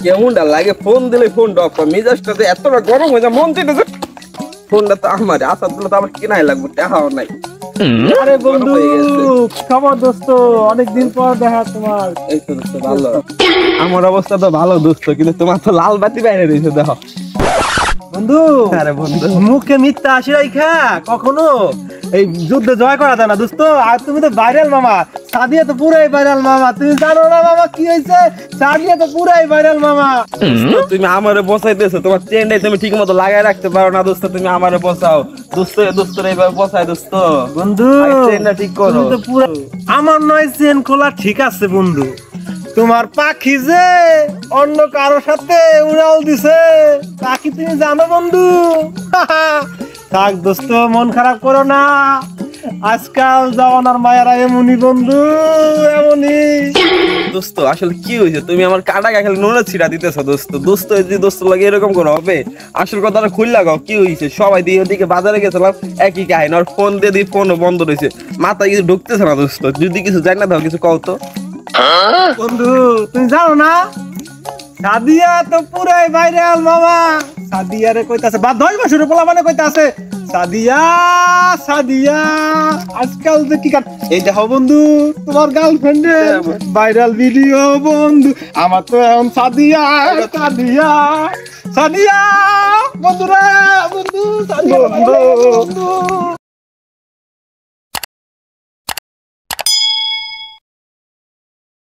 কেমনটা লাগে ফোন দিলে ফোন ডক মেজাজটাতে এতটা গরম হয়ে যায় মন চাইতেছে ফোনটা তো আমার আসার দিলে তো আমার কেনাই লাগবে দেখাও নাই। আরে বন্ধু খবর দোস্ত, অনেকদিন পর দেখা তোমার। এই তো দোস্ত ভালো, আমার অবস্থা তো ভালো দোস্ত, কিন্তু তোমার তো লাল বাতি বাইরে রয়েছে দেখো। বন্ধু আরে বন্ধু মুখে মিথ্যা হাসি রাখা কখনো এই যুদ্ধে জয় করা যায় না দোস্ত। আর তুমি তো ভাইরাল মামা, সাদিয়া তো পুরাই ভাইরাল মামা। তুমি জানো না মামা কি হয়েছে? সাদিয়া তো পুরাই ভাইরাল মামা। তুমি আমারে বসাইতেছো, তোমার চেনটাই তুমি ঠিক মতো লাগাই রাখতে পারো না দোস্ত, তুমি আমারে বসাও দোস্ত। দোস্ত এইভাবে বসাই দোস্ত, বন্ধু চেনটা ঠিক করো। তুমি তো পুরো আমার নয় চেন খোলা ঠিক আছে বন্ধু, তোমার পাখি যে অন্য কারোর সাথে উড়াল দিছে পাখি তুমি জানো বন্ধু। থাক দোস্ত মন খারাপ করো না, আজকাল জওয়ানার মায়েরা এমনই বন্ধু, এমনই। দোস্ত আসলে কি হয়েছে, তুমি আমার কাটা খালি নোনা ছিড়া দিতেছো দোস্ত। দোস্ত যদি দোস্ত লাগে এরকম করে হবে? আসল কথাটা খুল লাগাও, কি হয়েছে? সবাই দিয়ে ওদিকে বাজারে গেছিলাম, একই কাহিনী। আর ফোন দিয়ে দিই, ফোনও বন্ধ রয়েছে, মাথায় কিছু ঢুকতেছে না দোস্ত। যদি কিছু জানি না দাও, কিছু কও তো। বন্ধু তুমি জানো না সাদিয়া তো পুরাই ভাইরাল মামা। সাদিয়ারে কইতাছে বা 10 বছরের পোলা মানে কইতাছে সাদিয়া সাদিয়া। আজকাল যে কি এই দেখো বন্ধু তোমার গার্লফ্রেন্ডের ভাইরাল ভিডিও বন্ধু। আমার তো এখন সাদিয়া সাদিয়া সাদিয়া বন্ধুরা বন্ধু সাদিয়া বন্ধু।